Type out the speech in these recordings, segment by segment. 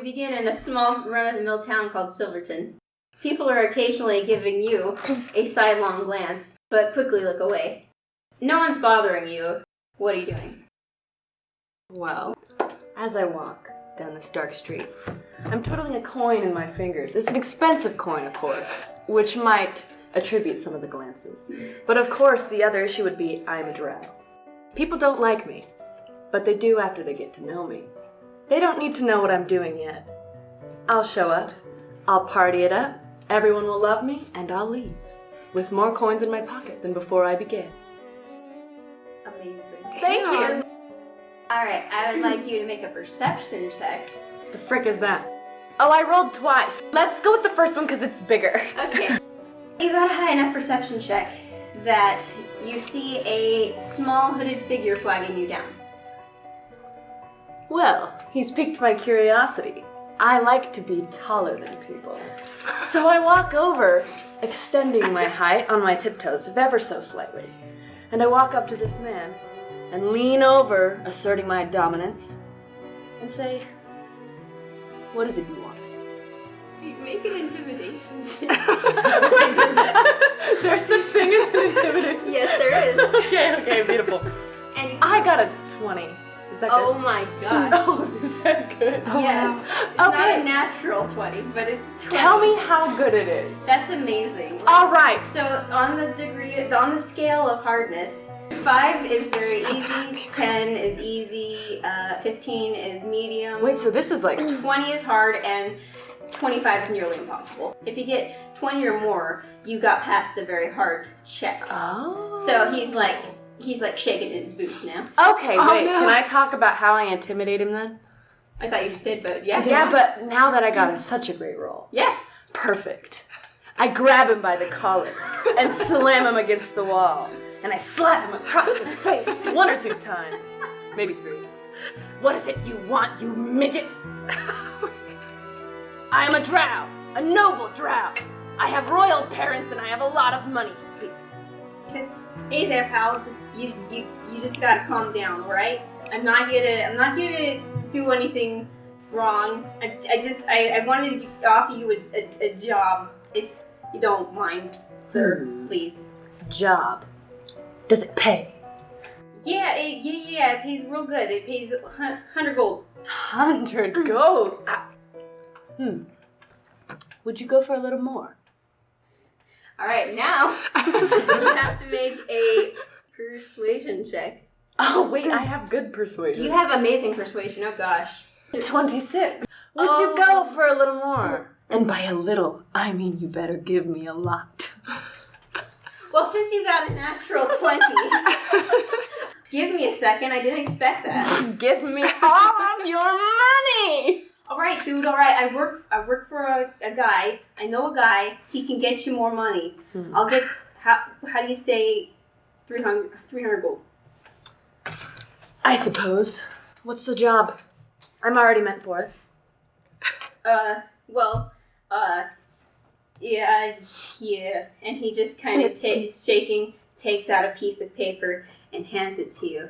begin in a small run-of-the-mill town called Silverton. People are occasionally giving you a sidelong glance, but quickly look away. No one's bothering you. What are you doing? Well, as I walk down this dark street, I'm twiddling a coin in my fingers. It's an expensive coin, of course, which might attribute some of the glances. But of course, the other issue would be I'm a drow. People don't like me, but they do after they get to know me. They don't need to know what I'm doing yet. I'll show up, I'll party it up, everyone will love me, and I'll leave, with more coins in my pocket than before I began. Amazing. Thank you! Alright, I would like you to make a perception check. The frick is that? Oh, I rolled twice. Let's go with the first one because it's bigger. Okay. You got a high enough perception check that you see a small hooded figure flagging you down. Well, he's piqued my curiosity. I like to be taller than people. So I walk over, extending my height on my tiptoes ever so slightly. And I walk up to this man and lean over, asserting my dominance, and say, "What is it you want?" You make an intimidation check. There's such thing as an intimidation. Yes, there is. Okay, beautiful. And I got a 20. Is that good? oh my gosh. Oh, is that good? Yes. It's Okay. not a natural 20, but it's 20. Tell me how good it is. That's amazing. All right. So on the scale of hardness, 5 is very easy, 10 is easy, 15 is medium. Wait, so this is like 20 is hard, and 25 is nearly impossible. If you get 20 or more, you got past the very hard check. Oh. So he's like shaking in his boots now. Okay, wait. No. Can I talk about how I intimidate him then? I thought you just did, but yeah. Yeah, but now that I got such a great roll. Yeah. Perfect. I grab him by the collar and slam him against the wall. And I slap him across the face 1 or 2 times. Maybe 3. What is it you want, you midget? I am a drow. A noble drow. I have royal parents and I have a lot of money, speak. He says, "Hey there, pal. Just you just gotta calm down, all right? I'm not here to do anything wrong. I wanted to offer you a job, if you don't mind, sir, please." Job. Does it pay? Yeah, it pays real good. It pays 100 gold. 100 gold? Would you go for a little more? All right, now you have to make a persuasion check. Oh, wait, I have good persuasion. You have amazing persuasion, oh gosh. 26. Would you go for a little more? And by a little, I mean you better give me a lot. Well, since you got a natural 20, give me a second. I didn't expect that. Give me all of your money! All right, dude, all right. I work for a guy. I know a guy. He can get you more money. I'll get, how do you say 300 gold? I suppose. What's the job? I'm already meant for it. Yeah. And he just kind of takes out a piece of paper and hands it to you.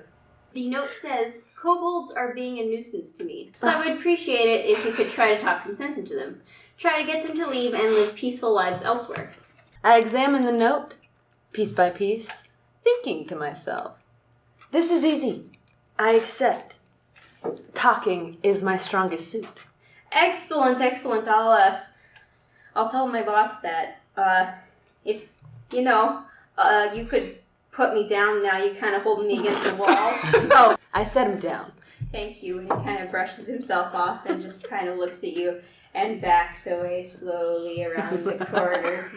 The note says, "Kobolds are being a nuisance to me, so I would appreciate it if you could try to talk some sense into them. Try to get them to leave and live peaceful lives elsewhere." I examine the note, piece by piece, thinking to myself, this is easy. I accept. Talking is my strongest suit. Excellent. I'll tell my boss that, if, you could put me down now. You're kind of holding me against the wall. Oh, I set him down. Thank you. And he kind of brushes himself off and just kind of looks at you and backs away slowly around the corridor,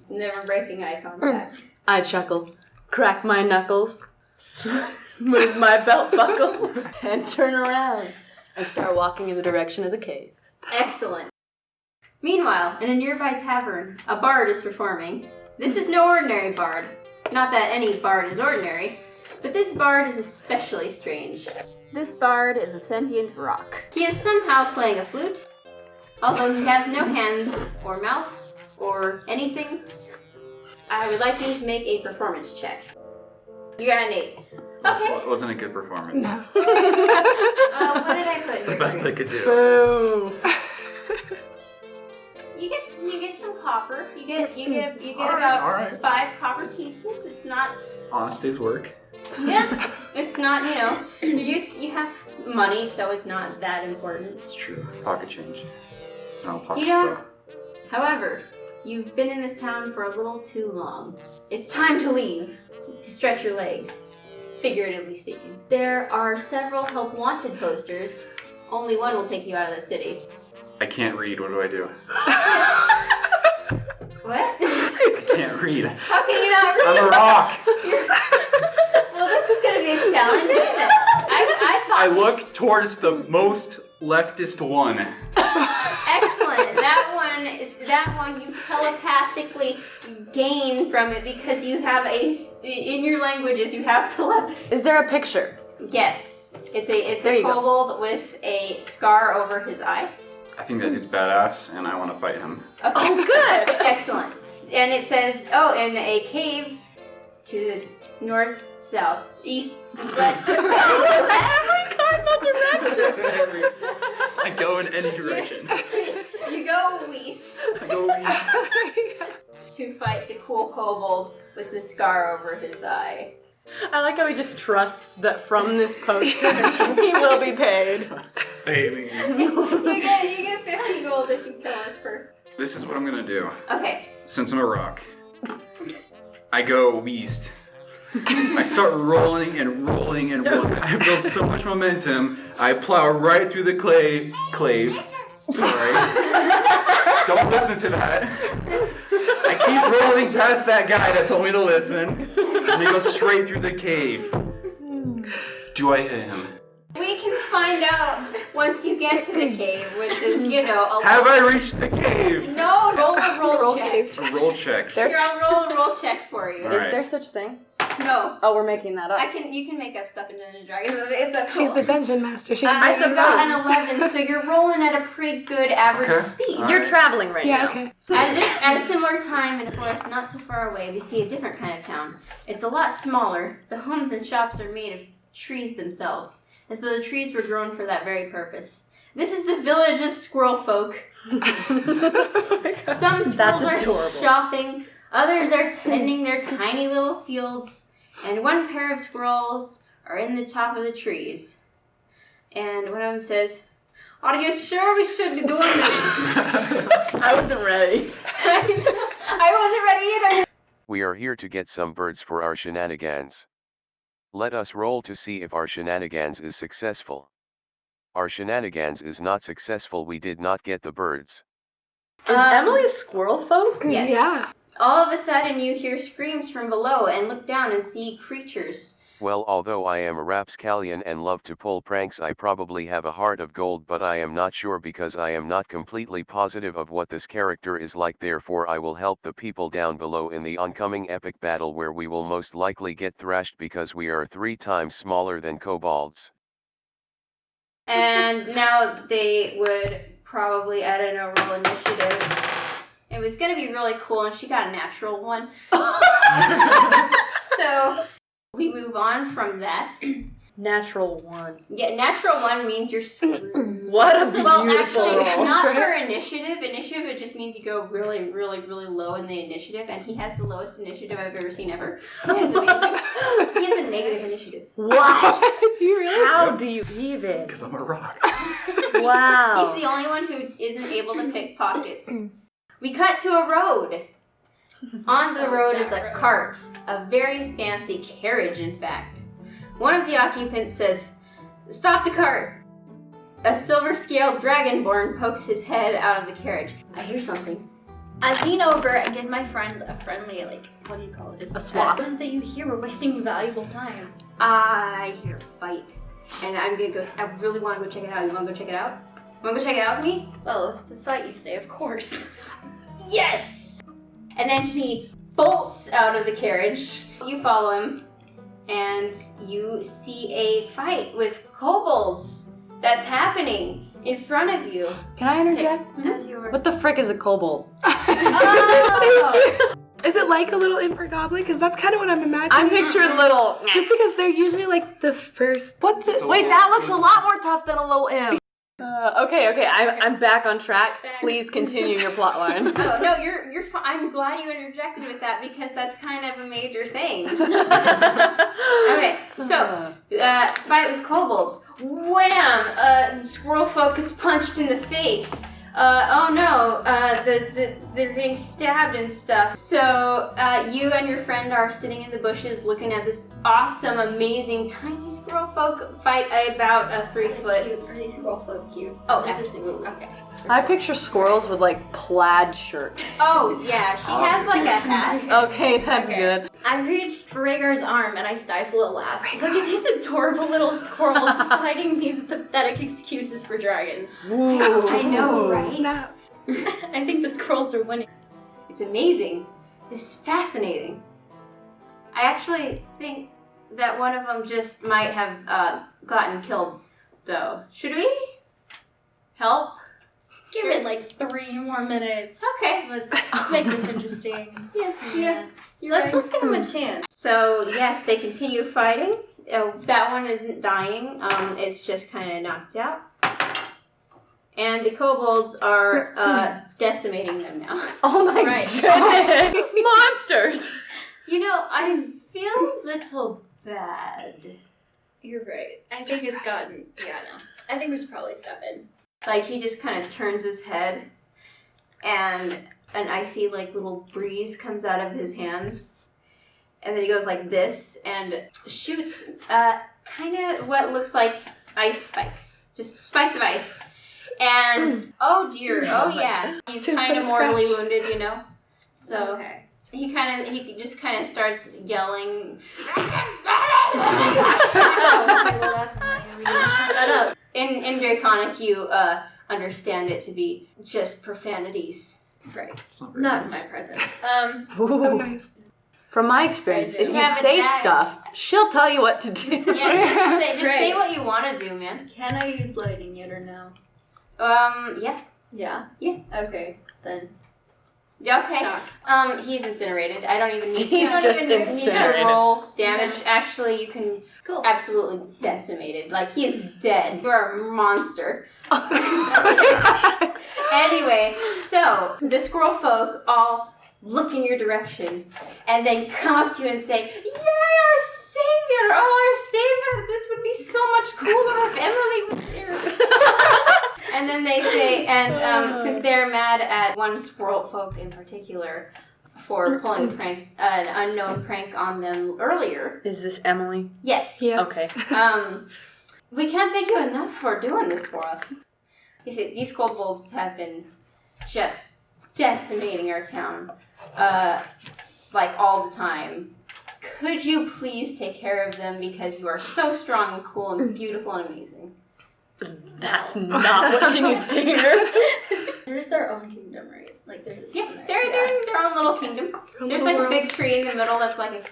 never breaking eye contact. I chuckle, crack my knuckles, move my belt buckle, and turn around and start walking in the direction of the cave. Excellent. Meanwhile, in a nearby tavern, a bard is performing. This is no ordinary bard. Not that any bard is ordinary, but this bard is especially strange. This bard is a sentient rock. He is somehow playing a flute, although he has no hands or mouth or anything. I would like you to make a performance check. You got an 8. Okay. It wasn't a good performance. What did I put It's here? the best I could do. Boom. copper. You get All about right. 5 copper pieces. It's not. Honest day's work. Yeah. It's not. You have money, so it's not that important. It's true. Pocket change. No, pocket You don't- stuff. However, you've been in this town for a little too long. It's time to leave, to stretch your legs, figuratively speaking. There are several help wanted posters. Only one will take you out of the city. I can't read. What do I do? What? I can't read. How can you not read? I'm a rock. Well, this is going to be a challenge, isn't it? I thought... I look towards the most leftist one. Excellent. That one you telepathically gain from it because you have in your languages you have telepathy. Is there a picture? Yes. It's a There you go. kobold with a scar over his eye. I think that dude's badass, and I want to fight him. Okay. Oh, good. Excellent. And it says, in a cave to the north, south, east, west, Every cardinal direction. I go in any direction. You go east I go east. to fight the cool kobold with the scar over his eye. I like how he just trusts that from this poster he will be paid. Baby. You get 50 gold if you kill this person. This is what I'm gonna do. Okay. Since I'm a rock, I go east. I start rolling and rolling and rolling. I build so much momentum. I plow right through the clave. Sorry. Don't listen to that. I keep rolling past that guy that told me to listen. And he goes straight through the cave. Do I hit him? We can find out once you get to the cave, which is, Have I reached the cave? No, roll a roll check. A roll check. Here, I'll roll a roll check for you. All Is right. there such thing? No. Oh, we're making that up. You can make up stuff in Dungeons & Dragons. It's a She's the dungeon master. She can I make it got up. an 11, so you're rolling at a pretty good average Okay. speed. All You're right. traveling right Yeah, now. okay. At a similar time in a forest not so far away, we see a different kind of town. It's a lot smaller. The homes and shops are made of trees themselves, as though the trees were grown for that very purpose. This is the village of squirrel folk. Some squirrels That's are adorable. shopping, others are tending their tiny little fields, and one pair of squirrels are in the top of the trees. And one of them says, "Are you sure we should be doing this?" I wasn't ready. I wasn't ready either. We are here to get some birds for our shenanigans. Let us roll to see if our shenanigans is successful. Our shenanigans is not successful, we did not get the birds. Is Emily a squirrel folk? Yes. Yeah. All of a sudden, you hear screams from below and look down and see creatures. Well, although I am a rapscallion and love to pull pranks, I probably have a heart of gold, but I am not sure because I am not completely positive of what this character is like. Therefore I will help the people down below in the oncoming epic battle where we will most likely get thrashed because we are 3 times smaller than kobolds. And now they would probably add in a roll initiative. It was going to be really cool, and she got a natural 1. So we move on from that. Natural 1. Yeah, natural 1 means you're screwed. What a beautiful Well, actually, roll. not for initiative. Initiative, it just means you go really, really, really low in the initiative, and he has the lowest initiative I've ever seen ever. And it's amazing. He has a negative initiative. What? Do you really? How do you even? Because I'm a rock. Wow. He's the only one who isn't able to pick pockets. We cut to a road. On the road is a cart, a very fancy carriage, in fact. One of the occupants says, "Stop the cart!" A silver-scaled dragonborn pokes his head out of the carriage. I hear something. I lean over and give my friend a friendly, what do you call it? A swap. What is it that you hear? We're wasting valuable time. I hear a fight. And I'm gonna go, I really wanna go check it out. You wanna go check it out? You wanna go check it out with me? Well, if it's a fight, you say, of course. Yes! And then he bolts out of the carriage. You follow him, and you see a fight with kobolds that's happening in front of you. Can I interject? As you were. What the frick is a kobold? Oh! Is it like a little imp goblin? Because that's kind of what I'm imagining. I'm picturing little. Just because they're usually like the first. What the? It's a Wait, little- that looks a lot more tough than a little imp. Okay, I'm back on track. Please continue your plot line. Oh no, you're fine. I'm glad you interjected with that because that's kind of a major thing. Okay, so fight with kobolds. Wham! Squirrel folk gets punched in the face. Oh no! They're getting stabbed and stuff. So you and your friend are sitting in the bushes, looking at this awesome, amazing, tiny squirrel folk fight about a 3 foot. Cute. Are these squirrel folk cute? Oh, Is this- absolutely. Okay. I picture squirrels with like plaid shirts. Oh yeah, she has like a hat. Okay, that's good. I reach for Rhaegar's arm and I stifle a laugh. Look at these adorable little squirrels fighting these pathetic excuses for dragons. Ooh. I know, right? Snap. I think the squirrels are winning. It's amazing. This is fascinating. I actually think that one of them just might have gotten killed, though. Should we help? Give it like 3 more minutes. Okay. Let's make this interesting. Yeah. Let's give them a chance. So yes, they continue fighting. Oh, that one isn't dying. It's just kind of knocked out. And the kobolds are decimating them now. Oh my goodness. Monsters. You know, I feel a little bad. You're right. I think it's gotten. Yeah, no. I think we should probably step in. Like, he just kind of turns his head, and an icy, like, little breeze comes out of his hands. And then he goes like this, and shoots kind of what looks like ice spikes. Just spikes of ice. And, oh dear, oh yeah. He's Just kind put of a mortally scratch. wounded, you know? So, Okay. he just kind of starts yelling. Oh, okay, well that's fine. We need to shut that up. In Draconic, you understand it to be just profanities. Right. not very Not in nice. my presence. So nice. From my experience, I do. if you Yeah, but say that- stuff, she'll tell you what to do. Yeah, just say Great. what you want to do, man. Can I use lighting yet or no? Yeah. Yeah? Yeah. Okay, then. Yeah, okay. Shock. He's incinerated. I don't even need. He's you don't just even need to incinerated. roll damage. Okay. Actually, you can Cool. absolutely decimated. Like, he is dead. You are a monster. Anyway, so the squirrel folk all look in your direction and then come up to you and say, "Yay, our savior! Oh, our savior! This would be so much cooler if Emily was here." And then they say, and since they're mad at one squirrel folk in particular for pulling a prank, an unknown prank on them earlier. Is this Emily? Yes. Yeah. Okay. We can't thank you enough for doing this for us. You see, these kobolds have been just decimating our town, like all the time. Could you please take care of them because you are so strong and cool and beautiful and amazing? That's not what she needs to hear. There's their own kingdom, right? Like, there's this Yeah, one there. they're in their own little kingdom. There's like a big tree in the middle that's like a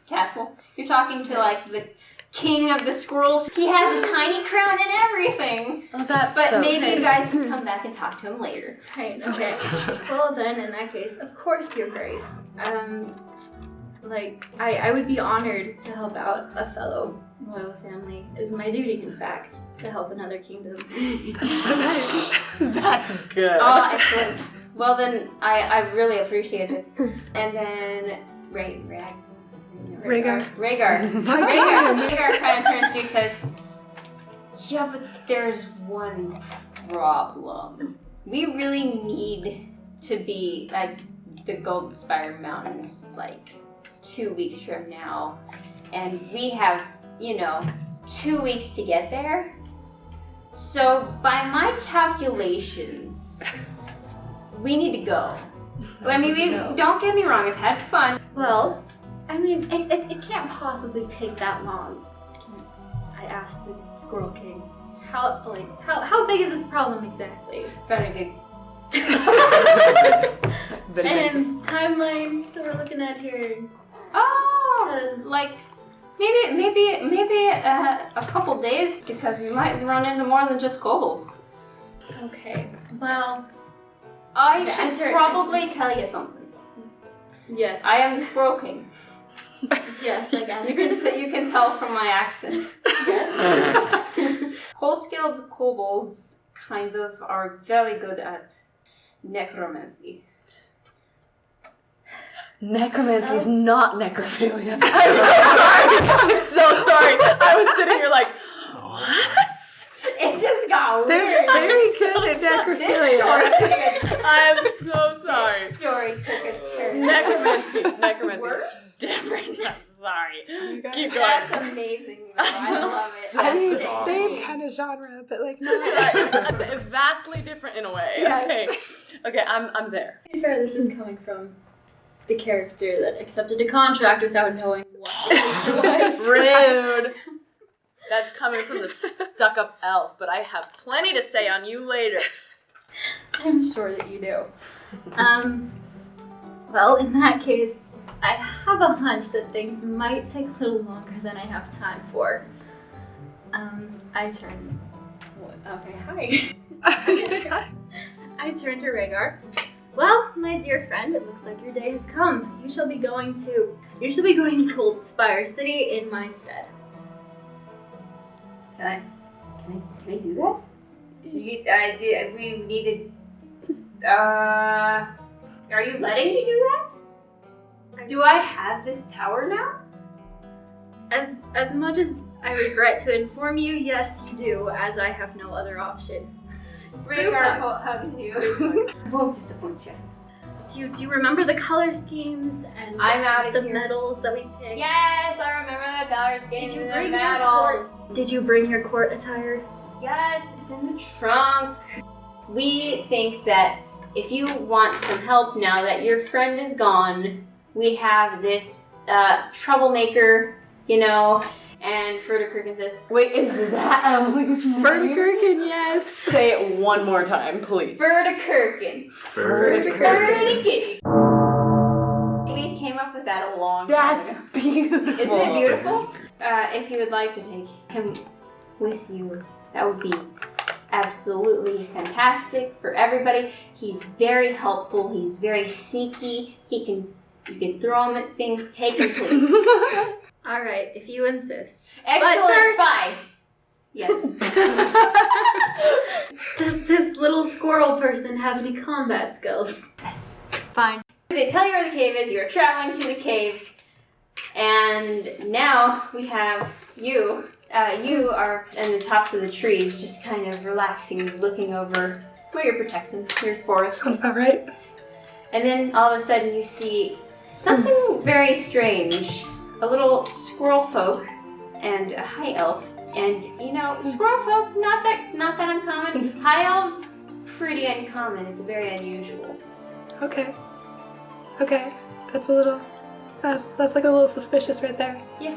castle. You're talking to like the king of the squirrels. He has a tiny crown and everything. Oh, that's But so maybe good. you guys can come back and talk to him later. Right, okay. Well then, in that case, of course, Your Grace. Like, I would be honored to help out a fellow royal family. It is my duty, in fact, to help another kingdom. That's good. Oh, excellent. Well then, I really appreciate it. And then Rhaegar. Rhaegar kind of turns to you and says, "Yeah, but there's one problem. We really need to be at the Gold Spire Mountains like 2 weeks from now, and we have, 2 weeks to get there. So by my calculations, we need to go. I mean, don't get me wrong, we've had fun. Well, I mean, it can't possibly take that long. I asked the Squirrel King. How big is this problem exactly? Very good. And timeline that we're looking at here. Oh, like maybe a couple days because you might run into more than just kobolds. Okay. Well, I The should answer- probably tell you something. yes. I am the Squirrel King. Yes, I guess. You can tell from my accent. Yes. Coal-scaled kobolds kind of are very good at necromancy. Necromancy is not necrophilia. I'm so sorry. I'm so sorry. I was sitting here like, what? It just got They're weird. very good at necrophilia. I'm so sorry. This story took a turn. Necromancy. Worse? Different. I'm sorry. You guys- Keep going. That's amazing, though. I love it. I mean, That's awesome. same kind of genre, but like Right. not. Vastly different in a way. Yes. Okay, I'm there. To be fair, this is coming from the character that accepted a contract without knowing what it was. Rude. That's coming from the stuck-up elf, but I have plenty to say on you later. I'm sure that you do. Well, in that case, I have a hunch that things might take a little longer than I have time for. I turn. Okay, hi. I turn to Rhaegar. Well, my dear friend, it looks like your day has come. You shall be going to Cold Spire City in my stead. Can I do that? We needed. Are you letting me do that? Do I have this power now? As much as I regret to inform you, yes, you do, as I have no other option. Rhaegar hugs you. I won't disappoint you. Do you remember the color schemes and I'm out of the here. medals that we picked? Yes, I remember the colors game Did you and bring the your medals. court? Did you bring your court attire? Yes, it's in the trunk. We think that if you want some help now that your friend is gone, we have this troublemaker, and Ferdinand says, Wait, is that Emily's name? Vertigurkin, yes. Say it one more time, please. Ferdinand. Verdigurkin. We came up with that a long time That's ago. beautiful. Isn't it beautiful? If you would like to take him with you, that would be absolutely fantastic for everybody. He's very helpful. He's very sneaky. You can throw him at things. Take him, please. All right, if you insist. Excellent. first- Bye. Yes. Does this little squirrel person have any combat skills? Yes. Fine. They tell you where the cave is. You are traveling to the cave, and now we have you. You are in the tops of the trees, just kind of relaxing, looking over where you're protecting your forest. Sounds about right. And then all of a sudden you see something very strange. A little squirrel folk and a high elf. And squirrel folk, not that uncommon. High elves, pretty uncommon. It's very unusual. Okay. That's like a little suspicious right there. Yeah.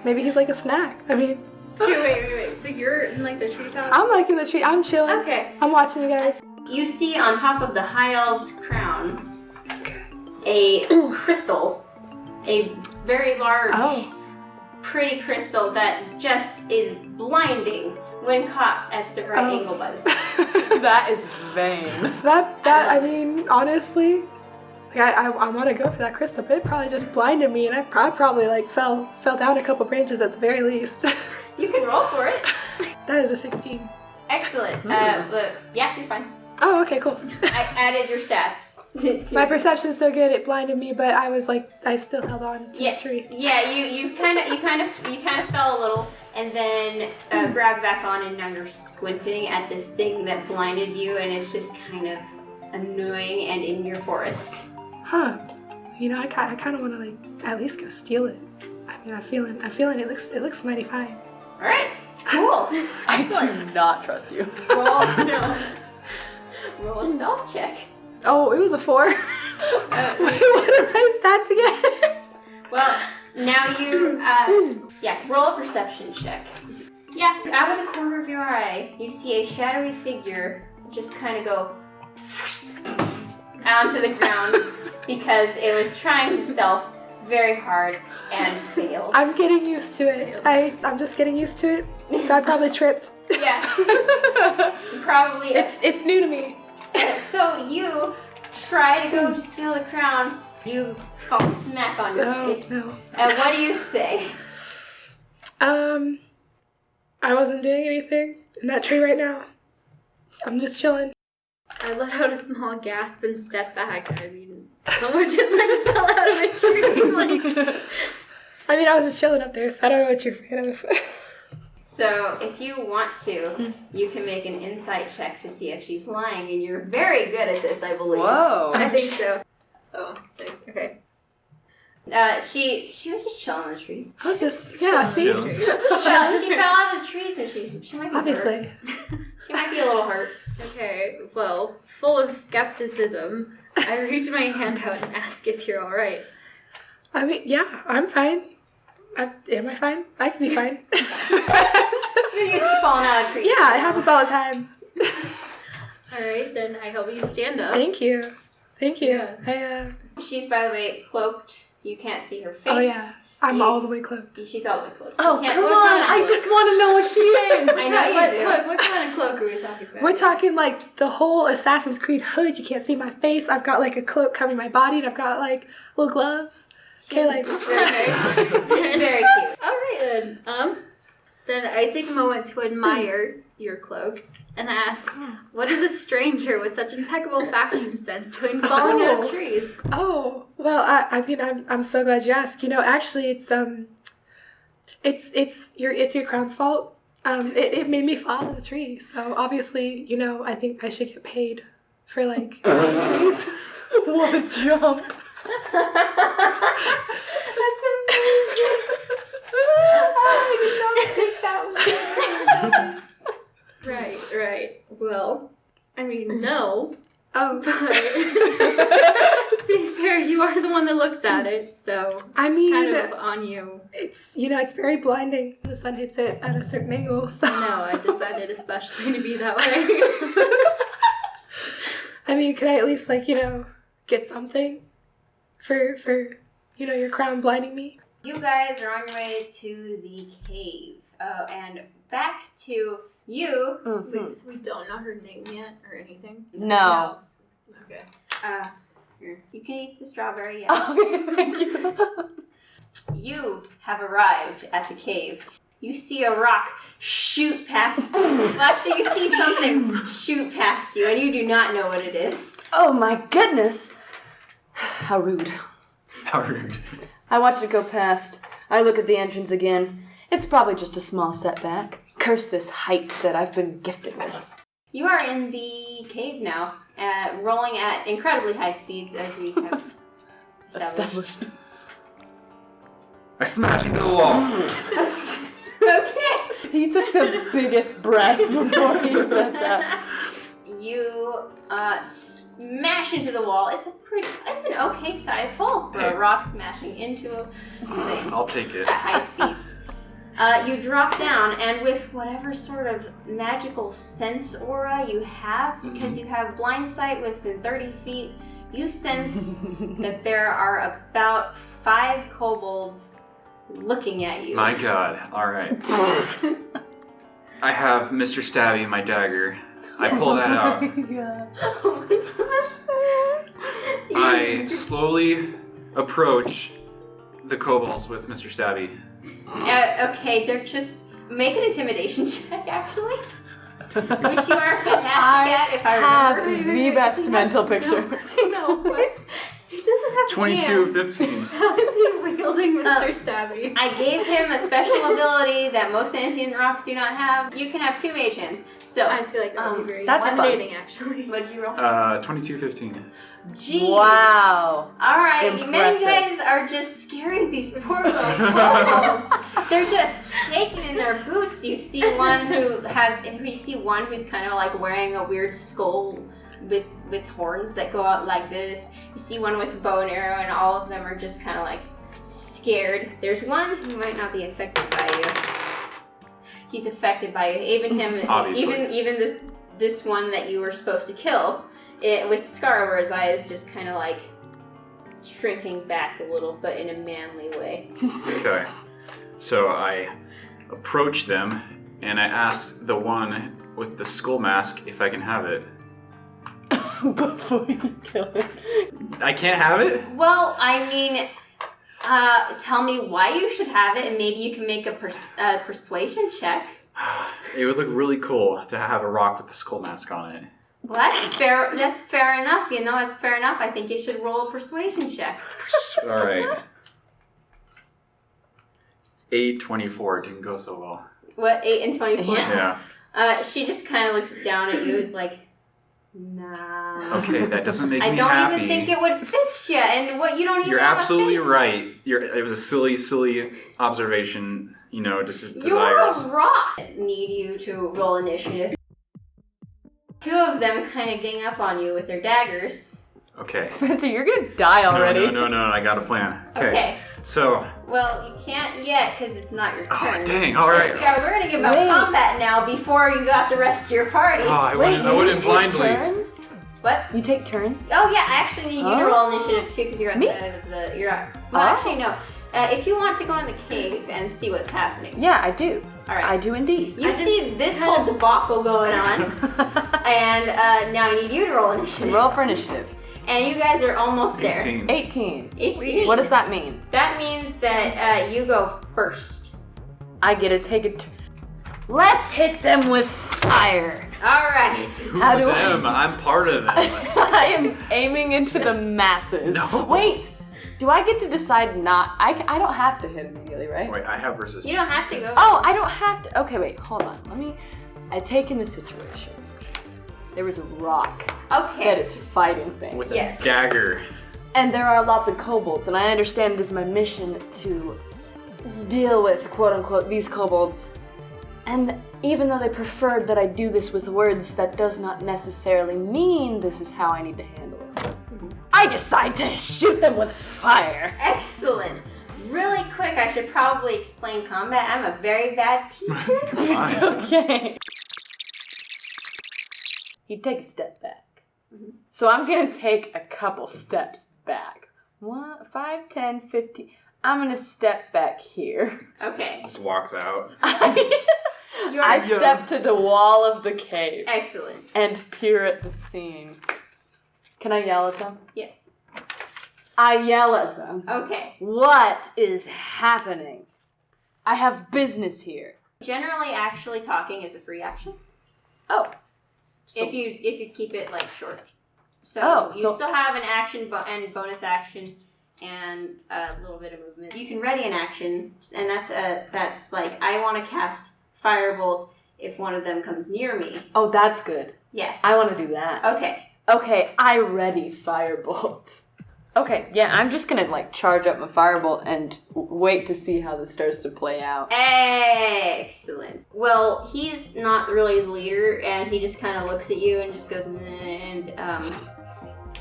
Maybe he's like a snack. I mean, Wait. So you're in like the treetops? I'm like in the tree. I'm chilling. Okay. I'm watching you guys. You see on top of the high elf's crown a crystal. A very large, pretty crystal that just is blinding when caught at the right angle by the sun. That is vain. So I mean, honestly, like I want to go for that crystal, but it probably just blinded me, and I probably like fell down a couple branches at the very least. You can roll for it. That is a 16. Excellent. But yeah, you're fine. Oh, okay, cool. I added your stats to My perception's so good it blinded me, but I still held on to the tree. Yeah, you kind of fell a little, and then grabbed back on, and now you're squinting at this thing that blinded you, and it's just kind of annoying and in your forest. Huh. I kind of want to like at least go steal it. I mean, I'm feeling it looks mighty fine. All right, cool. I do not trust you. Roll a stealth check. Oh, it was a 4. Wait, what are my stats again? Well, now you, roll a perception check. Yeah, out of the corner of your eye, you see a shadowy figure just kind of go onto the ground because it was trying to stealth very hard and failed. I'm getting used to it. I'm just getting used to it. So I probably tripped. Yeah. Probably. It's new to me. So you try to go to steal the crown. You fall smack on your face. No. And what do you say? I wasn't doing anything in that tree right now. I'm just chilling. I let out a small gasp and step back. I mean, someone just like fell out of a tree. Like, I mean, I was just chilling up there, so I don't know what you're afraid of. So, if you want to, you can make an insight check to see if she's lying, and you're very good at this, I believe. Whoa. I think so. Oh, 6. Okay. She was just chilling in the trees. I was just, yeah, see? Chill. She fell out of the trees, and she might be Obviously. hurt. She might be a little hurt. Okay, well, full of skepticism, I reach my hand out and ask if you're alright. I mean, yeah, I'm fine. Am I fine? I can be fine. You're used to falling out of trees. Yeah, it happens all the time. Alright, then I help you stand up. Thank you. Thank you. She's, by the way, cloaked. You can't see her face. Oh, yeah. I'm all the way cloaked. She's all the way cloaked. Oh, You can't- come what on. kind of I cloak? just want to know what she is. I know you do. What kind of cloak are we talking about? We're talking like the whole Assassin's Creed hood. You can't see my face. I've got like a cloak covering my body, and I've got like little gloves. Okay, like. It's very cute. Alright then I take a moment to admire your cloak and ask, what is a stranger with such impeccable fashion sense doing falling out of trees? Oh, well, I mean, I'm so glad you asked. You know, actually, it's your crown's fault. It made me fall out of the tree, so obviously, you know, I think I should get paid for like trees. What a jump. That's amazing. I don't think that was Right. Well, I mean, no. Oh, But to be fair, you are the one that looked at it, so I mean, kind of on you. it's very blinding. The sun hits it at a certain angle, so. No, I decided especially to be that way. I mean, could I at least like, you know, get something for your crown blinding me? You guys are on your way to the cave. And back to you. Wait, so we don't know her name yet or anything? No. Okay. Here. You can eat the strawberry, yeah. Okay, thank you. You have arrived at the cave. You see a rock shoot past you. Well, actually, you see something shoot past you, and you do not know what it is. Oh my goodness. How rude. How rude. I watched it go past. I look at the entrance again. It's probably just a small setback. Curse this height that I've been gifted with. You are in the cave now, rolling at incredibly high speeds, as we have established. I smash into the wall. Okay. He took the biggest breath before he said that. You smash into the wall. It's an okay sized hole for a rock smashing into a thing I'll take it. at high speeds. You drop down, and with whatever sort of magical sense aura you have, because you have blind sight within 30 feet, you sense that there are about 5 kobolds looking at you. My god. Alright. I have Mr. Stabby, my dagger. I pull that out. Oh my gosh. I slowly approach the kobolds with Mr. Stabby. Okay, they're just... Make an intimidation check, actually. Which you are fantastic at, if I remember. The best mental picture. No, but he doesn't have 22, hands. 15. How is he wielding Mr. Stabby? I gave him a special ability that most sentient rocks do not have. You can have 2 mage hands. So, I feel like that would be very that's fun. intimidating, actually. what did you roll? 22, 15. Jeez. Wow. Alright, you men Impressive. guys are just scaring these poor little kobolds. They're just shaking in their boots. You see one who's kind of like wearing a weird skull with horns that go out like this. You see one with a bow and arrow, and all of them are just kind of like scared. There's one who might not be affected by you. He's affected by you. Even him, Obviously. even this one that you were supposed to kill. With the scar over his eye is just kind of like shrinking back a little, but in a manly way. Okay. So I approach them and I ask the one with the skull mask if I can have it. Before you kill him. I can't have it? Well, I mean, tell me why you should have it, and maybe you can make a persuasion check. It would look really cool to have a rock with the skull mask on it. Well, that's fair. That's fair enough. That's fair enough. I think you should roll a persuasion check. All right. 8-24 didn't go so well. What, 8 and 24? Yeah. She just kind of looks down at you, is like, nah. Okay, that doesn't make I me don't happy. even think it would fit you, and what you don't even. You're have absolutely a face. right. It was a silly observation. Just You're desires. a rock. Need you to roll initiative. 2 of them kind of gang up on you with their daggers. Okay. Spencer, you're gonna die already. No. I got a plan. Okay. So. Well, you can't yet because it's not your turn. Oh dang! All right. Yeah, we're gonna give about Wait. combat now before you got the rest of your party. Oh, I Wait, wouldn't you blindly. take turns? What? You take turns? Oh yeah, I actually need you to Oh. roll initiative too because you're Me? outside of the. You're out. Well, Oh. actually no. If you want to go in the cave and see what's happening. Yeah, I do. All right. I do indeed. You see this whole debacle going on, and now I need you to roll initiative. Roll for initiative. And you guys are almost there. 18. 18. 18. What does that mean? That means that you go first. I get to take it. Let's hit them with fire. All right. Who's How do I- them? I'm part of them. I am aiming into the masses. No. Wait, do I get to decide not? I don't have to hit immediately, right? Wait, I have resistance. You don't have to go. Oh, I don't have to. Okay, wait, hold on. I take in the situation. There is a rock Okay. that is fighting things. With Yes. a dagger. And there are lots of kobolds, and I understand it is my mission to deal with, quote unquote, these kobolds. And even though they preferred that I do this with words, that does not necessarily mean this is how I need to handle it. I decide to shoot them with fire. Excellent. Really quick, I should probably explain combat. I'm a very bad teacher. It's okay. You take a step back. So I'm gonna take a couple steps back. 1, 5, 10, 15. I'm gonna step back here. Okay. Just walks out. I step to the wall of the cave Excellent. and peer at the scene. Can I yell at them? Yes. I yell at them. Okay. What is happening? I have business here. Generally, actually talking is a free action. Oh. So- If you keep it like short. So Oh, you so- still have an action and bonus action and a little bit of movement. You can ready an action, and that's like I want to cast Firebolt if one of them comes near me. Oh, that's good. Yeah. I want to do that. Okay. Okay, I ready Firebolt. Okay, yeah, I'm just gonna like charge up my Firebolt and wait to see how this starts to play out. Excellent. Well, he's not really the leader, and he just kind of looks at you and just goes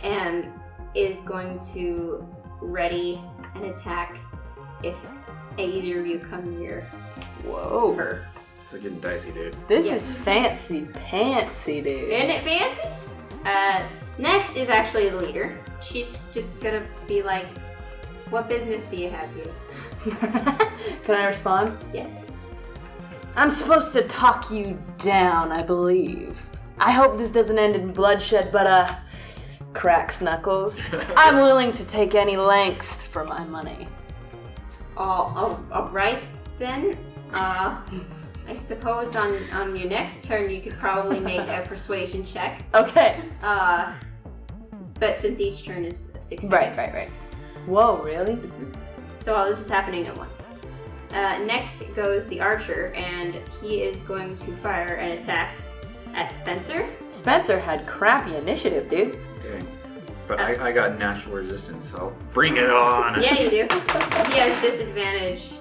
and is going to ready an attack if either of you come near Whoa. her. It's getting dicey, dude. This Yeah. is fancy pantsy, dude. Isn't it fancy? Next is actually the leader. She's just gonna be like, "What business do you have here?" Can I respond? Yeah. I'm supposed to talk you down, I believe. I hope this doesn't end in bloodshed, but cracks knuckles. I'm willing to take any length for my money. All right then. I suppose on your next turn you could probably make a persuasion check. Okay. But since each turn is 6 seconds. Right. Whoa, really? So all this is happening at once. Next goes the archer, and he is going to fire an attack at Spencer. Spencer had crappy initiative, dude. Dang. But I got natural resistance, so I'll bring it on. Yeah, you do. He has disadvantage.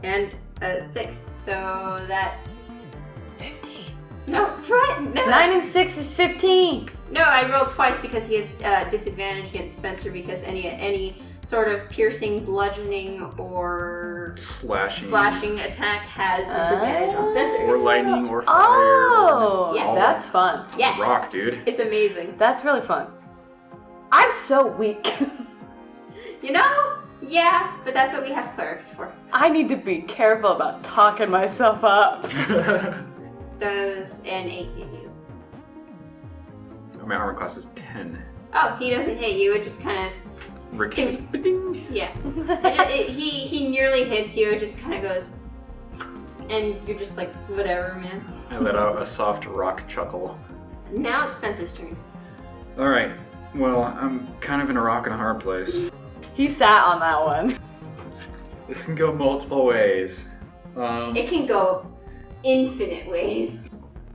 And 6. So that's 15. no, what? No. 9 and 6 is 15. No, I rolled twice because he has disadvantage against Spencer because any sort of piercing, bludgeoning, or slashing attack has disadvantage on Spencer. Or lightning or fire. Oh, Yeah. that's fun. Yeah, Rock, dude. it's amazing. That's really fun. I'm so weak. You know? Yeah, but that's what we have clerics for. I need to be careful about talking myself up. Does an 8 hit you? My armor class is 10. Oh, he doesn't hit you. It just kind of Ricochets. Ba-ding. yeah. He nearly hits you. It just kind of goes and you're just like, whatever, man. I let out a soft rock chuckle. Now it's Spencer's turn. Alright, well, I'm kind of in a rock and a hard place. He sat on that one. This can go multiple ways. It can go infinite ways.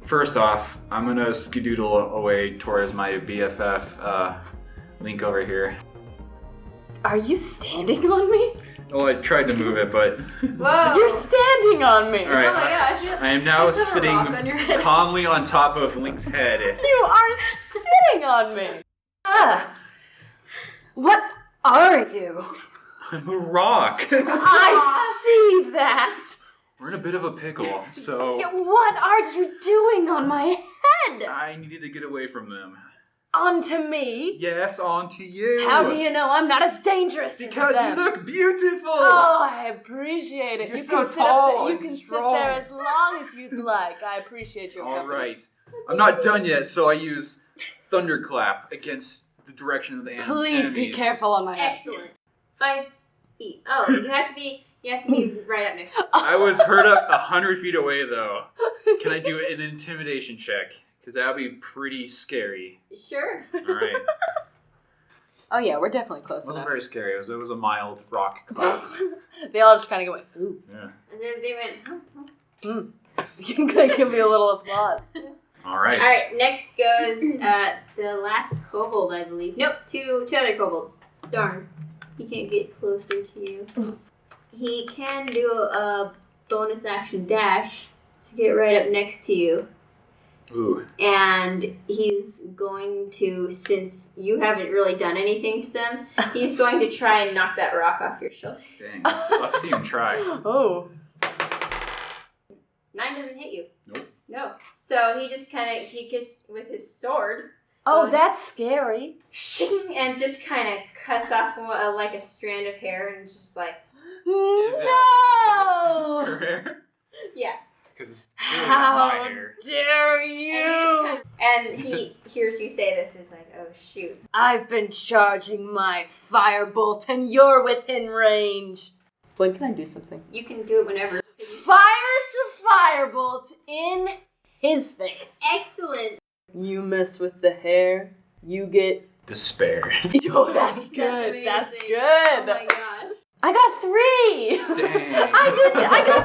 First off, I'm gonna skedoodle away towards my BFF, Link over here. Are you standing on me? Well, I tried to move it, but... Whoa! You're standing on me! Alright, Oh my gosh. I am now There's a sitting rock on your head. calmly on top of Link's head. You are sitting on me! What are you? I'm a rock! I see that! We're in a bit of a pickle, so... What are you doing on my head? I needed to get away from them. Onto me? Yes, onto you! How do you know I'm not as dangerous Because as them? you look beautiful! Oh, I appreciate it. You're you so can sit up tall there, you and can strong. sit there as long as you'd like. I appreciate your company. Alright. I'm not done yet, so I use Thunderclap against the direction of the Please enemies. be careful on my head. Excellent. 5 feet. Oh, you have to be right up next to I was heard up 100 feet away, though. Can I do an intimidation check? Because that would be pretty scary. Sure. Alright. Oh yeah, we're definitely close It wasn't enough. very scary. It was a mild rock clap. They all just kind of go, ooh. Yeah. And then they went, oh. They give me a little applause. Alright. Alright, next goes the last kobold, I believe. Nope, two other kobolds. Darn. He can't get closer to you. He can do a bonus action dash to get right up next to you. Ooh. And he's going to, since you haven't really done anything to them, he's going to try and knock that rock off your shoulder. Dang. Let's see him try. Oh. 9 doesn't hit you. Nope. No. So he just with his sword, Oh, goes, that's scary. shing, and just kind of cuts off like a strand of hair and just like, No! Her hair? yeah. Because it's really not my How hair. dare And, you! and he hears you say this, is like, oh shoot. I've been charging my firebolt and you're within range. When can I do something? You can do it whenever. Fires the firebolt in his face. Excellent. You mess with the hair, you get... Despair. Oh, that's good. That's amazing. good. Oh my god. I got 3. Dang. I got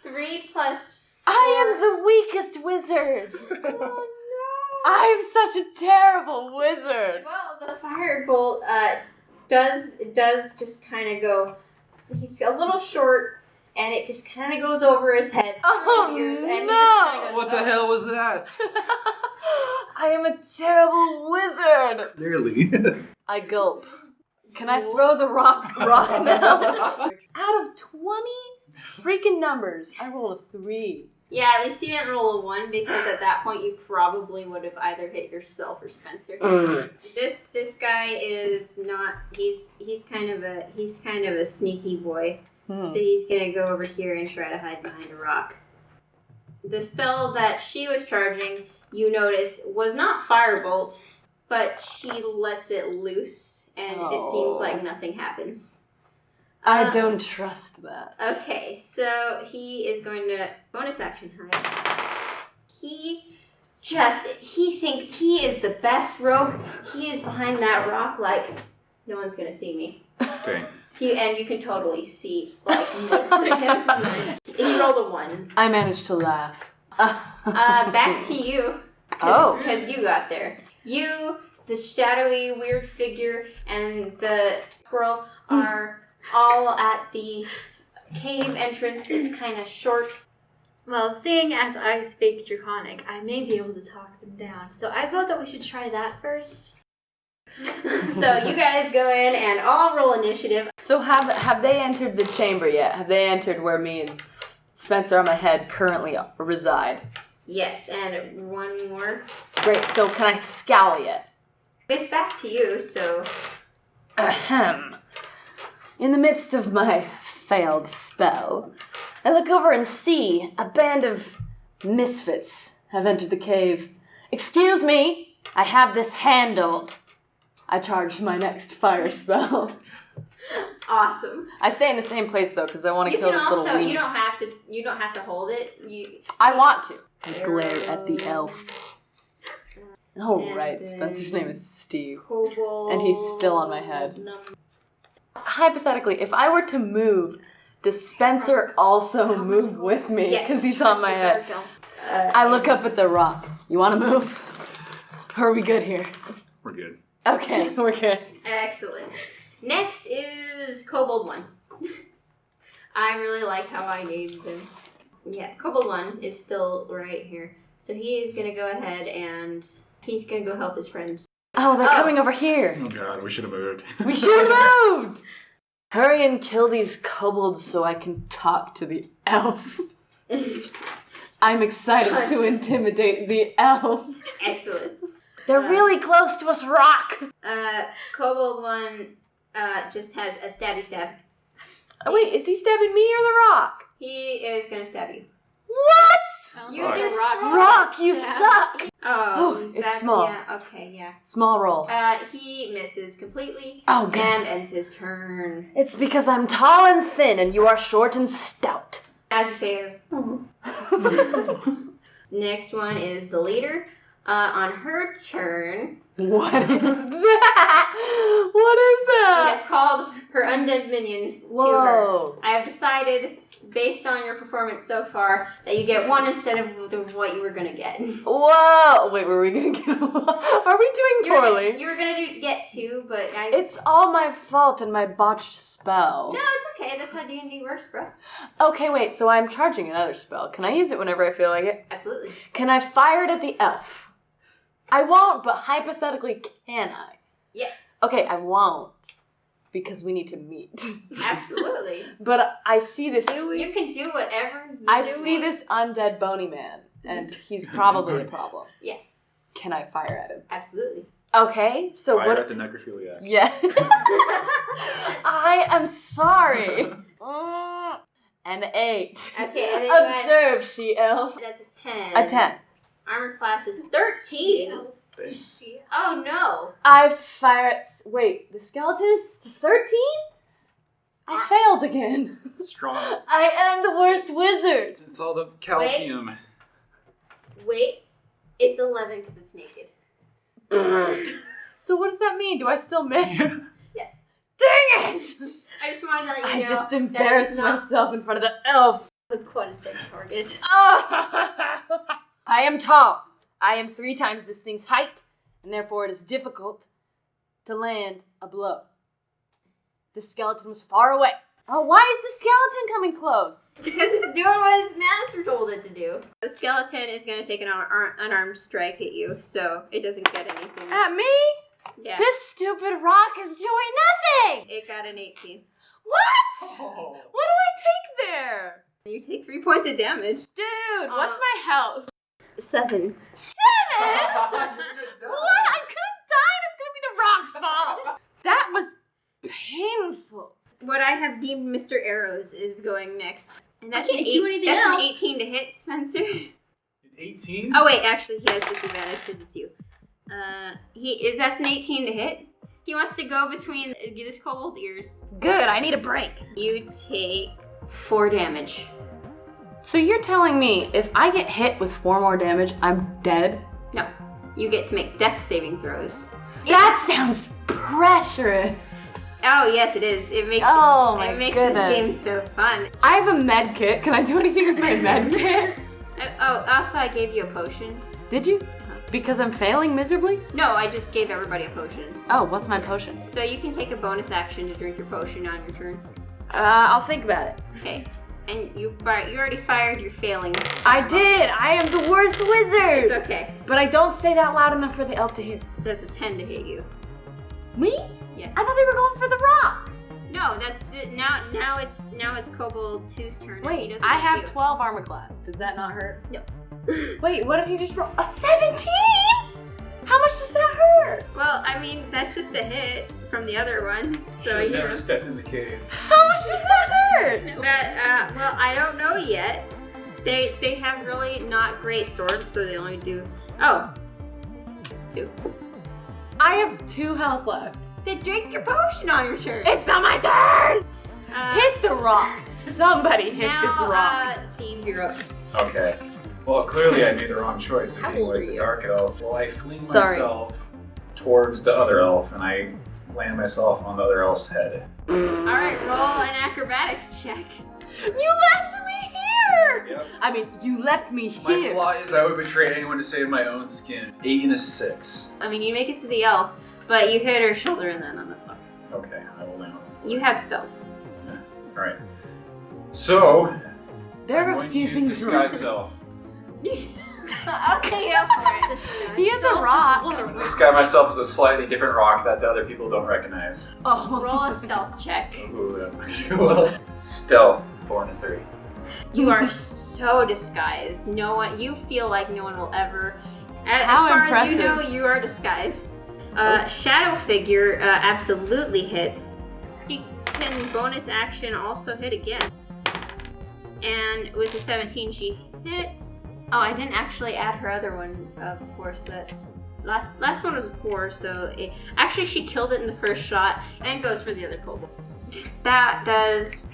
3. 3 plus 4. I am the weakest wizard. Oh I'm such a terrible wizard. no. Well, the firebolt does just kind of go. He's a little short, and it just kind of goes over his head, Oh, his ears, and he no. just kind of goes. What the hell was that? I am a terrible wizard. Clearly. I gulp. Can I throw the rock now? Out of 20 freaking numbers, I rolled a 3. Yeah, at least you didn't roll a 1 because at that point you probably would have either hit yourself or Spencer. This guy is not. He's kind of a sneaky boy. So he's gonna go over here and try to hide behind a rock. The spell that she was charging, you notice, was not Firebolt, but she lets it loose, and it seems like nothing happens. I don't trust that. Okay, so he is going to bonus action hide. He thinks he is the best rogue. He is behind that rock like, no one's gonna see me. Dang. And you can totally see, like, most of him. He rolled a 1. I managed to laugh. Back to you. Oh. Because you got there. You, the shadowy, weird figure, and the squirrel are all at the cave entrance. It's kind of short. Well, seeing as I speak Draconic, I may be able to talk them down. So I vote that we should try that first. So you guys go in and all roll initiative. So have they entered the chamber yet? Have they entered where me and Spencer on my head currently reside? Yes, and 1 more. Great, so can I scowl yet? It's back to you, so... Ahem. In the midst of my failed spell, I look over and see a band of misfits have entered the cave. Excuse me, I have this handled. I charge my next fire spell. Awesome. I stay in the same place though because I want to You kill can this little also, weenie. you don't have to hold it. I want to. I glare at the elf. Oh And right, then- Spencer's name is Steve. Kobold. And he's still on my head. Hypothetically, if I were to move, does Spencer also move with me? Yes. Because he's on my head. I look up at the rock. You want to move? Or are we good here? We're good. Okay, we're good. Excellent. Next is Kobold 1. I really like how I named him. Yeah, Kobold 1 is still right here. So he is going to go ahead and he's going to go help his friends. Oh, they're coming over here. Oh god, we should have moved. We should have moved! Hurry and kill these kobolds so I can talk to the elf. I'm excited to intimidate the elf. Excellent. They're really close to us, Rock! Kobold 1 just has a stabby stab. Oh, wait, is he stabbing me or the rock? He is going to stab you. What? You Sucks. just Rock, you suck! Oh, is it's that- small. Yeah, okay, yeah. Small roll. He misses completely. Oh, good. And ends his turn. It's because I'm tall and thin and you are short and stout. As you say, it goes, Next one is the leader. On her turn, What is that? What is she that? has called her undead minion to her. Whoa. I have decided, based on your performance so far, that you get 1 instead of what you were gonna get. Whoa. Wait, were we gonna get Are we doing poorly? You were gonna get 2, but I... It's all my fault and my botched spell. No, it's okay. That's how D&D works, bro. Okay, wait, so I'm charging another spell. Can I use it whenever I feel like it? Absolutely. Can I fire it at the elf? I won't, but hypothetically, can I? Yeah. Okay, I won't. Because we need to meet. Absolutely. But I see this... You can do whatever you I do. see this undead bony man, and he's probably a problem. Yeah. Can I fire at him? Absolutely. Okay, so Fire what... at the necrophiliac. Yeah. I am sorry. An 8. Okay, and then Observe, she-elf. that's a 10. A 10. Armor class is 13. Oh no. I fire at... Wait, the skeleton is 13? I failed again. Strong. I am the worst wizard. It's all the calcium. Wait, it's 11 because it's naked. So what does that mean? Do I still miss? Yes. Dang it! I just wanted to let you know. I just that embarrassed it's not myself in front of the elf. with quite a big target. I am tall. I am 3 times this thing's height, and therefore it is difficult to land a blow. The skeleton was far away. Oh, why is the skeleton coming close? Because it's doing what its master told it to do. The skeleton is going to take an unarmed strike at you, so it doesn't get anything. At me? Yeah. This stupid rock is doing nothing! It got an 18. What? Oh. What do I take there? You take 3 points of damage. Dude, what's my health? 7. 7? What? I could have died. It's going to be the rock's fault. That was painful. What I have deemed Mr. Arrows is going next. And that's can't do anything That's else. an 18 to hit, Spencer. 18? Oh wait, actually he has disadvantage because it's you. That's an 18 to hit. He wants to go between this kobold's ears. Good, I need a break. You take 4 damage. So you're telling me if I get hit with 4 more damage, I'm dead? No, you get to make death saving throws. That sounds pressurous. Oh yes, it is. It makes Oh, it makes goodness. this game so fun. I have a med kit. Can I do anything with my med kit? Also I gave you a potion. Did you? Because I'm failing miserably? No, I just gave everybody a potion. Oh, what's my potion? So you can take a bonus action to drink your potion on your turn. I'll think about it. Okay. And you already fired your failing. I did! I am the worst wizard! It's okay. But I don't say that loud enough for the elf to hear. That's a 10 to hit you. Me? Yeah. I thought they were going for the rock. No, now it's Kobold 2's turn. and he Wait, doesn't I hit have you. 12 armor class. Does that not hurt? No. Wait, what did he just roll? A 17? How much does that hurt? Well, I mean, that's just a hit from the other one. So Should've you never know. stepped in the cave. How much does that hurt? That well, I don't know yet. They have really not great swords, so they only do 2. I have 2 health left. Then drink your potion on your shirt. It's not my turn! Hit the rock. Somebody hit now, this rock. Steve, you're up. Okay. Well, clearly I made the wrong choice of How being old are with the you? dark elf. Well, I fling Sorry. myself towards the other elf, and I land myself on the other elf's head. Alright, roll an acrobatics check. You left me here! Yep. I mean, you left me My here. flaw is I would betray anyone to save my own skin. 8 and a 6. I mean, you make it to the elf, but you hit her shoulder and then on the floor. Okay, I will land. You have spells. Alright. So, There I'm are a going to few use things disguise wrong. self. Okay, go for it. He is a rock. I'm going to disguise myself as a slightly different rock that the other people don't recognize. Oh, Roll a stealth check. Ooh, that's not good. Well, stealth, 4 and a 3. You are so disguised. No one. You feel like no one will ever. As How far as you impressive. know, you are disguised. Shadow figure absolutely hits. She can bonus action also hit again. And with the 17, she hits. Oh, I didn't actually add her other one before, so that's last one was a 4. So actually, she killed it in the first shot and goes for the other kobold. That does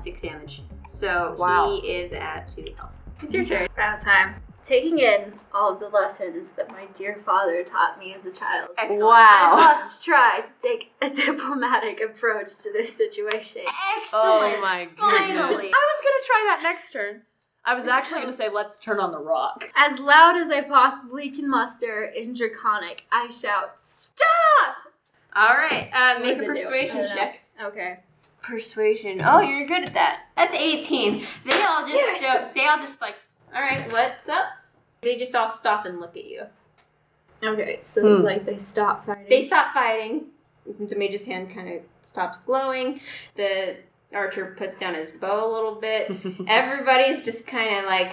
6 damage. So Wow. he is at 2 health. It's your turn. About time. Taking in all of the lessons that my dear father taught me as a child. Excellent. Wow. I must try to take a diplomatic approach to this situation. Excellent. Oh my goodness. Finally. I was gonna try that next turn. I was actually gonna say, let's turn on the rock. As loud as I possibly can muster in Draconic, I shout, "Stop!" All right. Make does a it do? persuasion I don't know. check. Okay. Persuasion. Oh, you're good at that. That's 18. They all just like, all right, what's up? They just all stop and look at you. Okay, so like they stop fighting. They stop fighting. The mage's hand kind of stops glowing. The archer puts down his bow a little bit. Everybody's just kind of like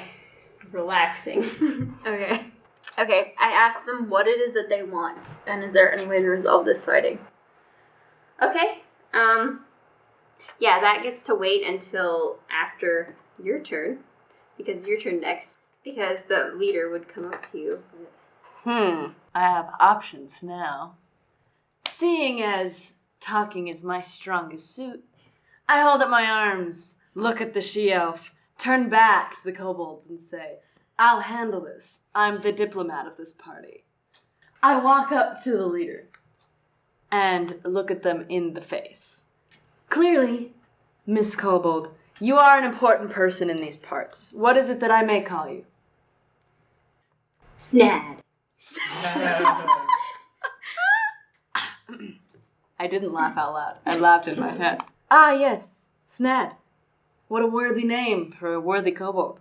relaxing. Okay. Okay, I asked them what it is that they want, and is there any way to resolve this fighting? Okay. Yeah, that gets to wait until after your turn, because it's your turn next. Because the leader would come up to you. I have options now. Seeing as talking is my strongest suit, I hold up my arms, look at the she-elf, turn back to the kobolds and say, I'll handle this. I'm the diplomat of this party. I walk up to the leader and look at them in the face. Clearly, Miss Kobold, you are an important person in these parts. What is it that I may call you? Snad. I didn't laugh out loud. I laughed in my head. Ah, yes, Snad. What a worthy name for a worthy kobold.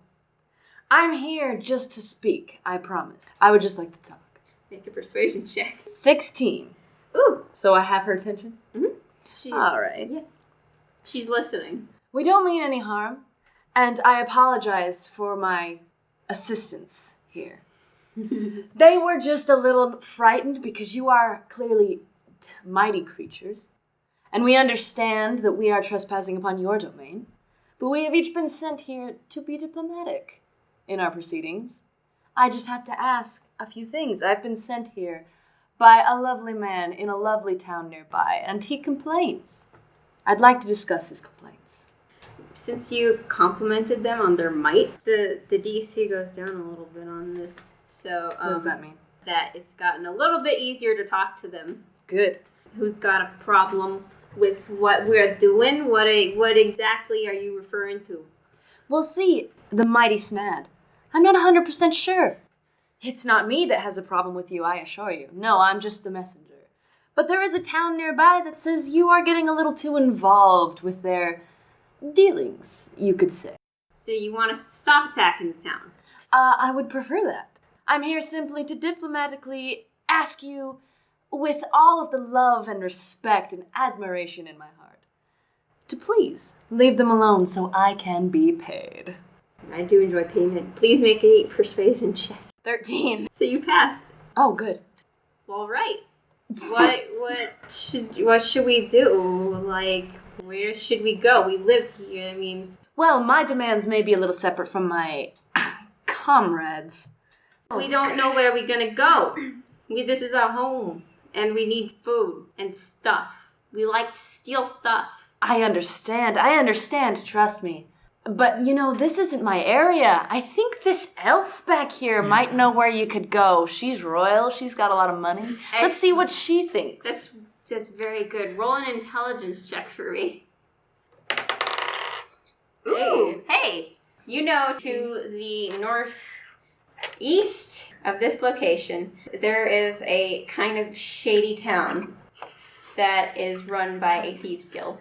I'm here just to speak, I promise. I would just like to talk. Make a persuasion check. 16. Ooh. So I have her attention? She, All right. she's listening. We don't mean any harm, and I apologize for my assistance here. They were just a little frightened because you are clearly mighty creatures, and we understand that we are trespassing upon your domain, but we have each been sent here to be diplomatic in our proceedings. I just have to ask a few things. I've been sent here by a lovely man in a lovely town nearby, and he complains. I'd like to discuss his complaints. Since you complimented them on their might, the DC goes down a little bit on this. So What does that mean? that it's gotten a little bit easier to talk to them. Good. Who's got a problem with what we're doing? What exactly are you referring to? Well, see, the mighty Snad. I'm not 100% sure. It's not me that has a problem with you, I assure you. No, I'm just the messenger. But there is a town nearby that says you are getting a little too involved with their dealings, you could say. So you want us to stop attacking the town? I would prefer that. I'm here simply to diplomatically ask you, with all of the love and respect and admiration in my heart, to please leave them alone so I can be paid. I do enjoy payment. Please make a persuasion check. 13. So you passed. Oh, good. All right. What should we do? Like, where should we go? We live here. I mean, Well, my demands may be a little separate from my comrades. we don't know where we're gonna go. This is our home. and we need food and stuff. We like to steal stuff. I understand, trust me. But, this isn't my area. I think this elf back here might know where you could go. She's royal, she's got a lot of money. Let's see what she thinks. That's very good. Roll an intelligence check for me. Ooh, hey! To the northeast of this location, there is a kind of shady town that is run by a thieves guild.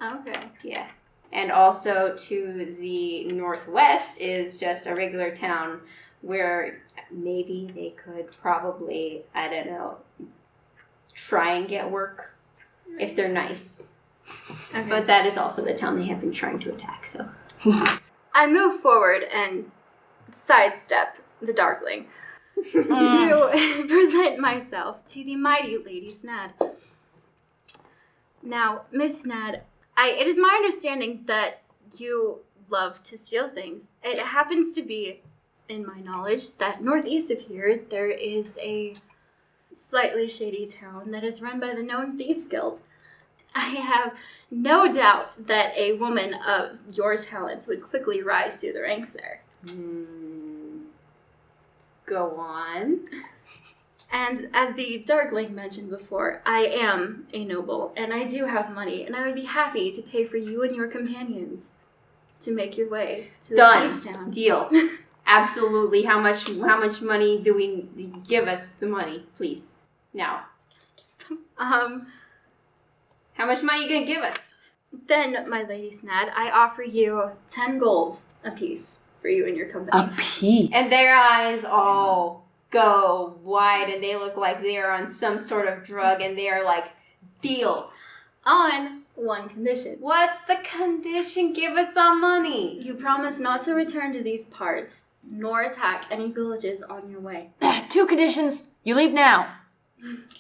Okay. Yeah. And also to the northwest is just a regular town where maybe they could probably, I don't know, try and get work if they're nice. Okay. But that is also the town they have been trying to attack, so. I move forward and sidestep the Darkling to present myself to the mighty Lady Snad. Now, Miss Snad, it is my understanding that you love to steal things. It happens to be, in my knowledge, that northeast of here, there is a slightly shady town that is run by the known Thieves Guild. I have no doubt that a woman of your talents would quickly rise through the ranks there. Go on. And as the Darkling mentioned before, I am a noble, and I do have money, and I would be happy to pay for you and your companions to make your way to the Thieves Town. Deal. Absolutely. How much money do we give us the money, please? Now. How much money are you gonna give us? Then, my Lady Snad, I offer you 10 gold apiece for you and your company. A piece? And their eyes all go wide and they look like they are on some sort of drug and they are like, deal. On one condition. What's the condition? Give us some money. You promise not to return to these parts, nor attack any villages on your way. 2 conditions. You leave now.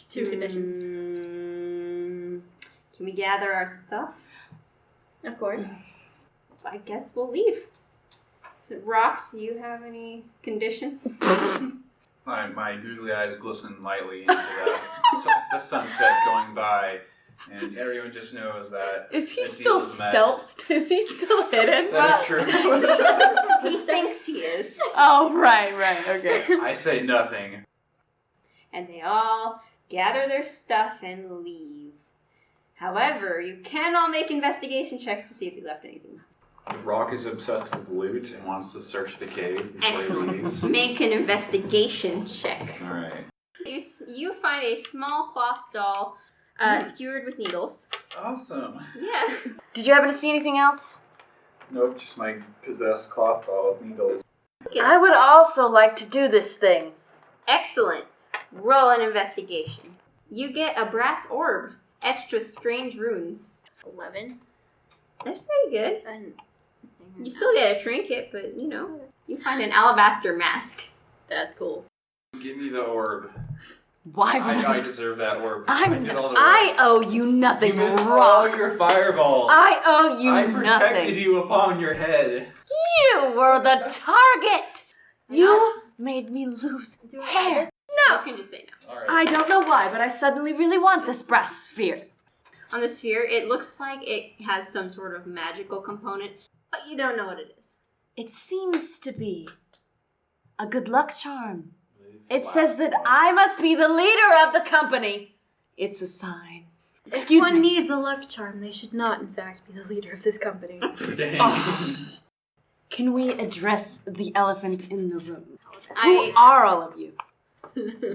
2 conditions. Can we gather our stuff? Of course. I guess we'll leave. So, Rock, do you have any conditions? My googly eyes glisten lightly into the sunset going by, and everyone just knows that Is he the still deal is met. stealthed? Is he still hidden? That is true. He thinks he is. Oh, right, okay. I say nothing. And they all gather their stuff and leave. However, you can all make investigation checks to see if you left anything. Rock is obsessed with loot and wants to search the cave before he Excellent. leaves. Make an investigation check. Alright. You find a small cloth doll skewered with needles. Awesome. Yeah. Did you happen to see anything else? Nope, just my possessed cloth ball with needles. I would also like to do this thing. Excellent. Roll an investigation. You get a brass orb etched with strange runes. 11. That's pretty good. And You still get a trinket, but you find an alabaster mask. that's cool. Give me the orb. Why would I deserve that orb. I did all the work. I owe you nothing, You missed all Rock. your fireballs. I owe you I protected nothing. you upon your head. You were the target. You Yes. made me lose Do I hair. You can just say no. Alright. I don't know why, but I suddenly really want this brass sphere. On the sphere, it looks like it has some sort of magical component, but you don't know what it is. It seems to be a good luck charm. It says that I must be the leader of the company. It's a sign. Excuse if one me. needs a luck charm, they should not, in fact, be the leader of this company. Dang. Oh. Can we address the elephant in the room? I- Who are all of you?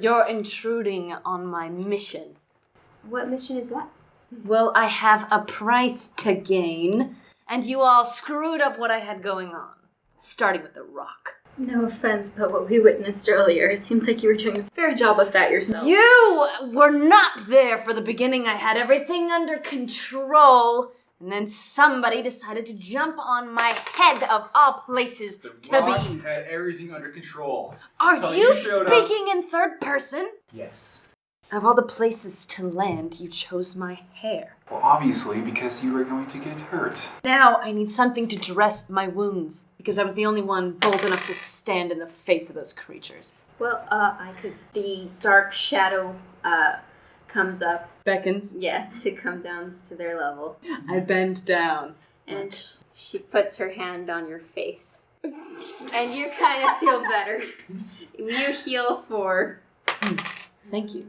You're intruding on my mission. What mission is that? Well, I have a price to gain, and you all screwed up what I had going on. Starting with the rock. No offense, but what we witnessed earlier, it seems like you were doing a fair job of that yourself. You were not there for the beginning. I had everything under control, and then somebody decided to jump on my head of all places The to Rock be. had everything under control. Are Until you showed up. speaking in third person? Yes. Of all the places to land, you chose my hair. Well, obviously, because you were going to get hurt. Now I need something to dress my wounds, because I was the only one bold enough to stand in the face of those creatures. Well, I could. The dark shadow comes up. Beckons. Yeah, to come down to their level. I bend down. And she puts her hand on your face. And you kind of feel better. You heal for... Thank you.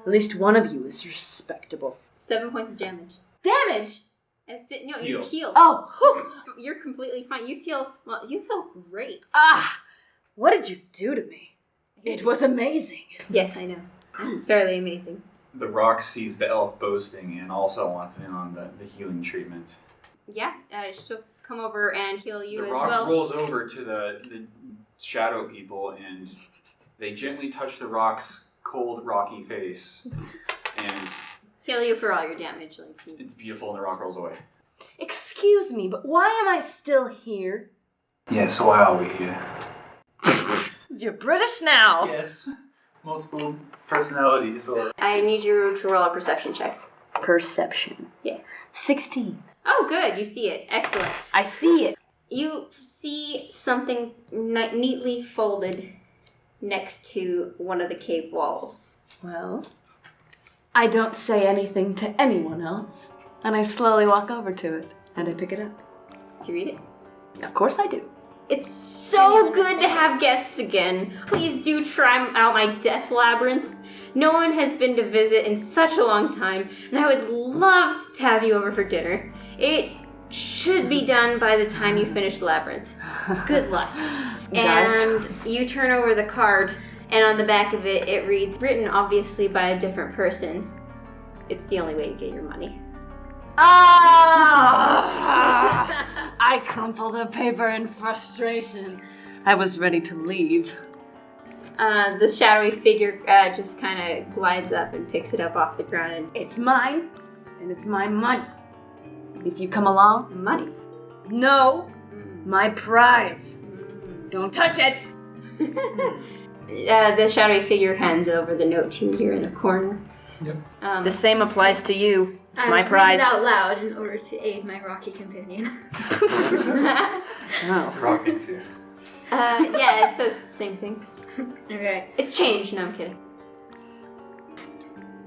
At least one of you is respectable. 7 points of damage. Damage! No, you heal. Oh! Whew. You're completely fine. You feel great. Ah! What did you do to me? It was amazing. Yes, I know. Fairly amazing. The rock sees the elf boasting and also wants in on the healing treatment. Yeah, she'll come over and heal you The as rock well. rolls over to the shadow people and they gently touch the rock's cold, rocky face. And Heal you for all your damage. it's beautiful and the rock rolls away. Excuse me, but why am I still here? Yes, why are we here? You're British now. Yes, multiple personality disorder. I need you to roll a perception check. Perception. Yeah. 16. Oh, good. You see it. Excellent. I see it. You see something neatly folded next to one of the cave walls. Well, I don't say anything to anyone else, and I slowly walk over to it, and I pick it up. Do you read it? Of course I do. It's so good to have guests again. Please do try out my death labyrinth. No one has been to visit in such a long time, and I would love to have you over for dinner. It should be done by the time you finish the labyrinth. Good luck. Guys. And you turn over the card, and on the back of it, it reads, written obviously by a different person. It's the only way you get your money. Ah! I crumple the paper in frustration. I was ready to leave. The shadowy figure just kind of glides up and picks it up off the ground. And It's mine, and it's my money. If you come along, money. no, my prize. Don't touch it. The shadowy figure hands over the note to you here in the corner. Yep. The same applies to you. It's my read prize. it out loud in order to aid my rocky companion. Oh. Rock thinks you. Yeah, it says the same thing. Okay. It's changed. No, I'm kidding.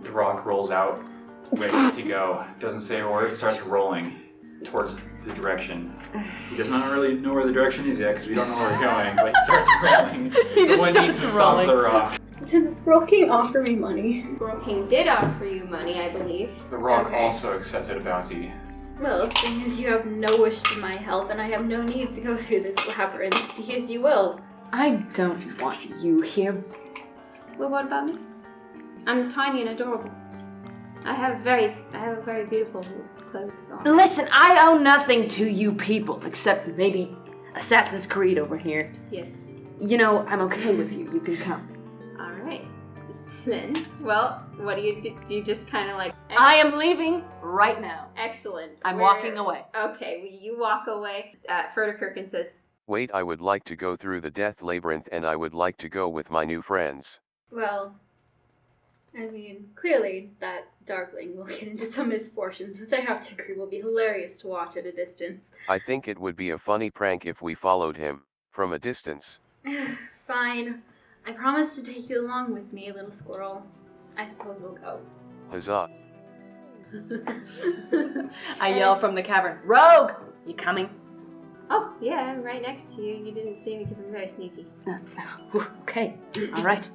The rock rolls out, ready to go. Doesn't say a word, starts rolling towards the direction. He does not really know where the direction is yet because we don't know where we're going, but he starts rolling. He just Someone needs to starts stop rolling. the rock. Did the Squirrel King offer me money? Squirrel King did offer you money, I believe. The rock Okay. also accepted a bounty. Well, seeing as you have no wish for my help and I have no need to go through this labyrinth, because you will. I don't want you here. Well, what about me? I'm tiny and adorable. I have a very beautiful cloak on. Listen, I owe nothing to you people, except maybe Assassin's Creed over here. Yes. You know, I'm okay with you. You can come. All right. Then, well, what do you do? Do you just kind of like? I am leaving right now. Excellent. I'm Where- walking away. Okay, well, you walk away. Ferdikirkin says, Wait, I would like to go through the death labyrinth and I would like to go with my new friends. Well, I mean, clearly that Darkling will get into some misfortunes, which I have to agree will be hilarious to watch at a distance. I think it would be a funny prank if we followed him from a distance. Fine. I promise to take you along with me, little squirrel. I suppose we'll go. Huzzah. I yell from the cavern, Rogue! You coming? "Oh, yeah, I'm right next to you. You didn't see me because I'm very sneaky." Okay, all right.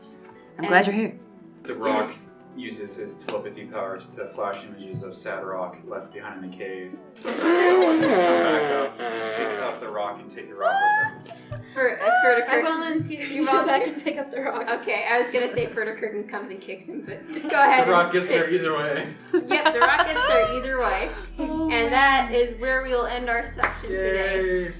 I'm glad you're here. The rock uses his telepathy powers to flash images of sad rock left behind in the cave. So someone can come back up, pick up the rock, and take the rock with them. For I Ferdikirkin. volunteer to go back and pick up the rock. Okay, I was gonna say Ferdikirkin comes and kicks him, but go ahead. The rock gets there either way. Yep, the rock gets there either way. And that is where we will end our section today. Yay!